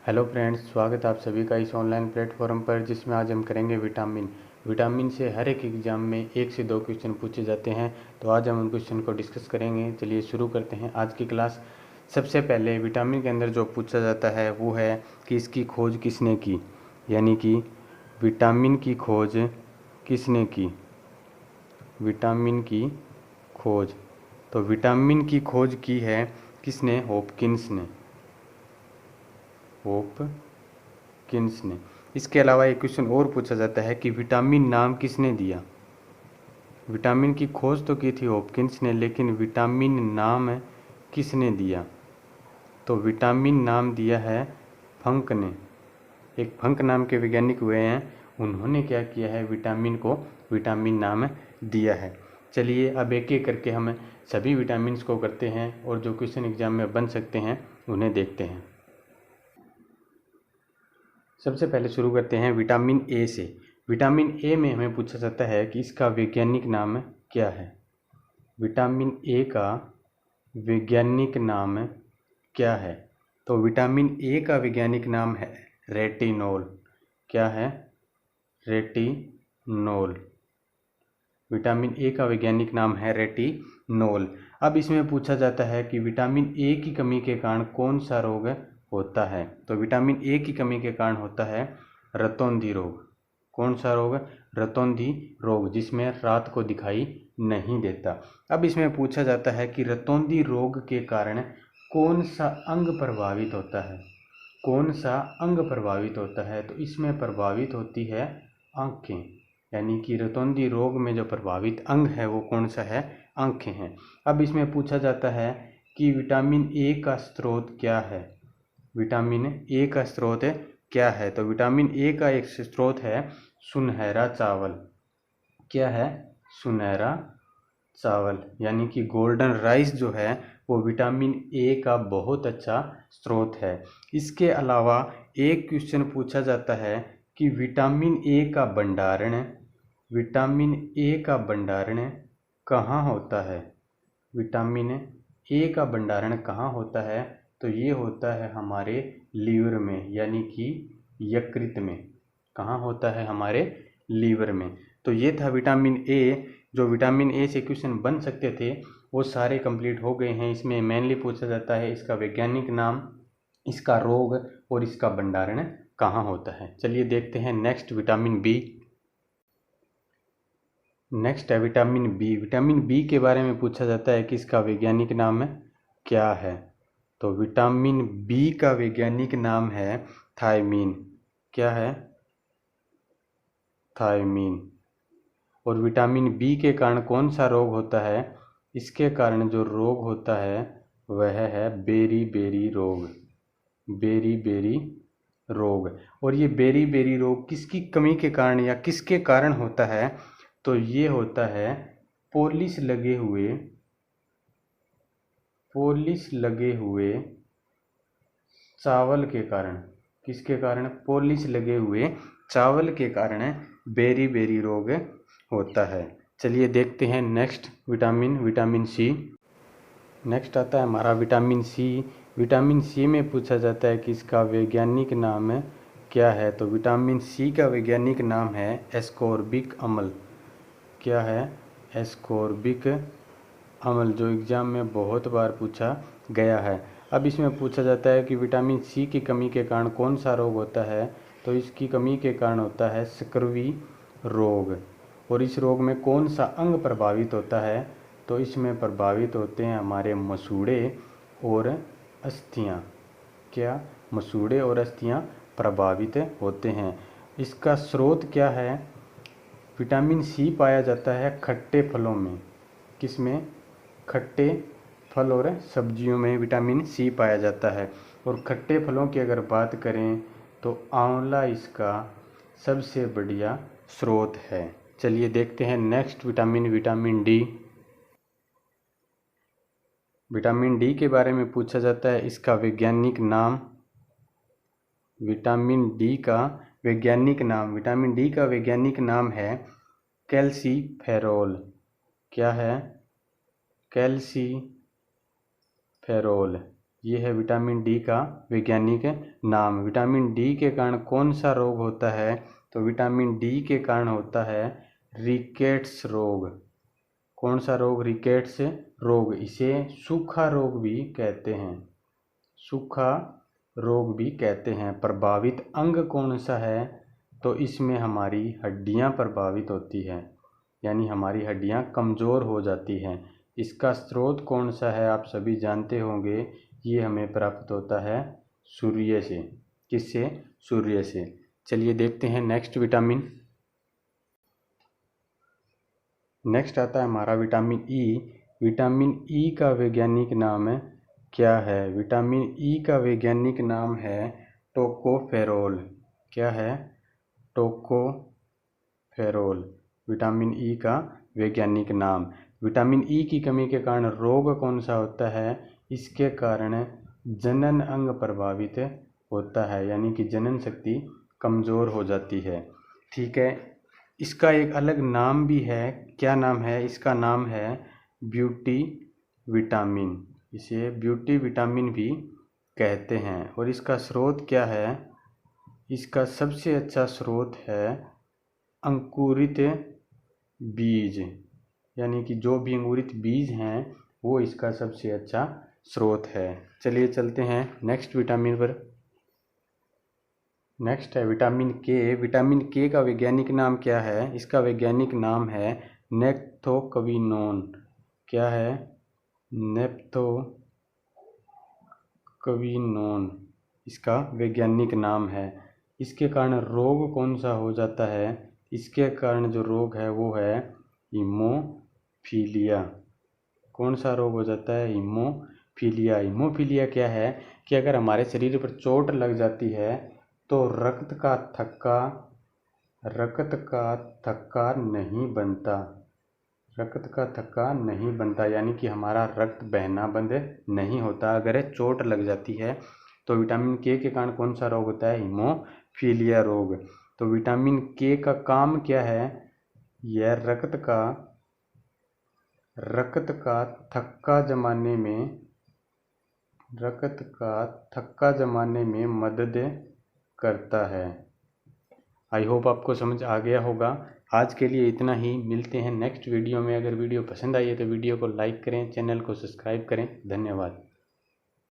Hello friends, स्वागत है आप सभी का इस ऑनलाइन प्लेटफॉर्म पर, जिसमें आज हम करेंगे विटामिन से हर एक एग्जाम में 1 से 2 क्वेश्चन पूछे जाते हैं। तो आज हम उन क्वेश्चन को डिस्कस करेंगे। चलिए शुरू करते हैं आज की क्लास। सबसे पहले विटामिन के अंदर जो पूछा जाता है वो है कि इसकी खोज किसने की, यानी कि विटामिन की खोज किसने की। विटामिन की खोज, तो विटामिन की खोज की है किसने? हॉपकिंस ने। हॉपकिंस ने। इसके अलावा एक क्वेश्चन और पूछा जाता है कि विटामिन नाम किसने दिया। विटामिन की खोज तो की थी हॉपकिंस ने, लेकिन विटामिन नाम किसने दिया? तो विटामिन नाम दिया है फंक ने। एक फंक नाम के वैज्ञानिक हुए हैं, उन्होंने क्या किया है, विटामिन को विटामिन नाम दिया है। चलिए अब एक एक करके हम सभी विटामिन को करते हैं और जो क्वेश्चन एग्जाम में बन सकते हैं उन्हें देखते हैं। सबसे पहले शुरू करते हैं विटामिन ए से। विटामिन ए में हमें पूछा जाता है कि इसका वैज्ञानिक नाम क्या है। विटामिन ए का वैज्ञानिक नाम क्या है? तो विटामिन ए का वैज्ञानिक नाम है रेटिनोल। क्या है? रेटिनोल। विटामिन ए का वैज्ञानिक नाम है रेटिनोल। अब इसमें पूछा जाता है कि विटामिन ए की कमी के कारण कौन सा रोग होता है। तो विटामिन ए की कमी के कारण होता है रतौंधी रोग। कौन सा रोग? रतौंधी रोग, जिसमें रात को दिखाई नहीं देता। अब इसमें पूछा जाता है कि रतौंधी रोग के कारण कौन सा अंग प्रभावित होता है। कौन सा अंग प्रभावित होता है? तो इसमें प्रभावित होती है आंखें, यानी कि रतौंधी रोग में जो प्रभावित अंग है वो कौन सा है? आंखें हैं। अब इसमें पूछा जाता है कि विटामिन ए का स्रोत क्या है। विटामिन ए का स्रोत क्या है? तो विटामिन ए का एक स्रोत है सुनहरा चावल। क्या है? सुनहरा चावल, यानी कि गोल्डन राइस जो है वो विटामिन ए का बहुत अच्छा स्रोत है। इसके अलावा एक क्वेश्चन पूछा जाता है कि विटामिन ए का भंडारण कहाँ होता है। विटामिन ए का भंडारण कहाँ होता है? तो ये होता है हमारे लीवर में, यानी कि यकृत में। कहाँ होता है? हमारे लीवर में। तो ये था विटामिन ए। जो विटामिन ए से क्वेश्चन बन सकते थे वो सारे कंप्लीट हो गए हैं। इसमें मेनली पूछा जाता है इसका वैज्ञानिक नाम, इसका रोग और इसका भंडारण कहाँ होता है। चलिए देखते हैं नेक्स्ट विटामिन बी। नेक्स्ट है विटामिन बी। विटामिन बी के बारे में पूछा जाता है कि इसका वैज्ञानिक नाम क्या है। तो विटामिन बी का वैज्ञानिक नाम है थायमीन। क्या है? थायमीन। और विटामिन बी के कारण कौन सा रोग होता है? इसके कारण जो रोग होता है वह है बेरी रोग। बेरी रोग। और ये बेरी रोग किसकी कमी के कारण या किसके कारण होता है? तो ये होता है पॉलिश लगे हुए चावल के कारण। किसके कारण? पॉलिश लगे हुए चावल के कारण बेरी रोग होता है। चलिए देखते हैं नेक्स्ट विटामिन सी। नेक्स्ट आता है हमारा विटामिन सी। विटामिन सी में पूछा जाता है कि इसका वैज्ञानिक नाम क्या है। तो विटामिन सी का वैज्ञानिक नाम है एस्कॉर्बिक अम्ल। क्या है? एस्कॉर्बिक अम्ल, जो एग्जाम में बहुत बार पूछा गया है। अब इसमें पूछा जाता है कि विटामिन सी की कमी के कारण कौन सा रोग होता है। तो इसकी कमी के कारण होता है स्कर्वी रोग। और इस रोग में कौन सा अंग प्रभावित होता है? तो इसमें प्रभावित होते हैं हमारे मसूड़े और अस्थियां। क्या? मसूड़े और अस्थियां प्रभावित होते हैं। इसका स्रोत क्या है? विटामिन सी पाया जाता है खट्टे फलों में। किसमें? खट्टे फल और सब्जियों में विटामिन सी पाया जाता है। और खट्टे फलों की अगर बात करें तो आंवला इसका सबसे बढ़िया स्रोत है। चलिए देखते हैं next vitamin D. Vitamin D के बारे में पूछा जाता है इसका वैज्ञानिक नाम। विटामिन डी का वैज्ञानिक नाम है कैल्सीफेरोल। क्या है? कैल्सीफेरोल, ये है विटामिन डी का वैज्ञानिक नाम। विटामिन डी के कारण कौन सा रोग होता है? तो विटामिन डी के कारण होता है रिकेट्स रोग। कौन सा रोग? रिकेट्स रोग। इसे सूखा रोग भी कहते हैं, सूखा रोग भी कहते हैं। प्रभावित अंग कौन सा है? तो इसमें हमारी हड्डियां प्रभावित होती हैं, यानी हमारी हड्डियां कमज़ोर हो जाती हैं। इसका स्रोत कौन सा है? आप सभी जानते होंगे, ये हमें प्राप्त होता है सूर्य से। किससे? सूर्य से। चलिए देखते हैं नेक्स्ट विटामिन। नेक्स्ट आता है हमारा विटामिन ई। विटामिन ई का वैज्ञानिक नाम क्या है? विटामिन ई का वैज्ञानिक नाम है टोकोफेरोल। क्या है? टोकोफेरोल विटामिन ई का वैज्ञानिक नाम। विटामिन ई की कमी के कारण रोग कौन सा होता है? इसके कारण जनन अंग प्रभावित होता है, यानी कि जनन शक्ति कमज़ोर हो जाती है। ठीक है, इसका एक अलग नाम भी है। क्या नाम है? इसका नाम है ब्यूटी विटामिन। इसे ब्यूटी विटामिन भी कहते हैं। और इसका स्रोत क्या है? इसका सबसे अच्छा स्रोत है अंकुरित बीज, यानी कि जो भी अंकुरित बीज हैं वो इसका सबसे अच्छा स्रोत है। चलिए चलते हैं नेक्स्ट विटामिन पर। नेक्स्ट है विटामिन के। विटामिन के का वैज्ञानिक नाम क्या है? इसका वैज्ञानिक नाम है नेप्थोक्विनोन। क्या है? नेप्थोक्विनोन इसका वैज्ञानिक नाम है। इसके कारण रोग कौन सा हो जाता है? इसके कारण जो रोग है वो है हीमोफीलिया। कौन सा रोग हो जाता है? हीमोफीलिया। हीमोफीलिया क्या है कि अगर हमारे शरीर पर चोट लग जाती है तो रक्त का थक्का नहीं बनता। रक्त का थक्का नहीं बनता, यानी कि हमारा रक्त बहना बंद नहीं होता अगर चोट लग जाती है। तो विटामिन के कारण कौन सा रोग होता है? हीमोफीलिया रोग। तो विटामिन के का काम क्या है? यह रक्त का थक्का जमाने में मदद करता है। आई होप आपको समझ आ गया होगा। आज के लिए इतना ही, मिलते हैं नेक्स्ट वीडियो में। अगर वीडियो पसंद आई है तो वीडियो को लाइक करें, चैनल को सब्सक्राइब करें। धन्यवाद।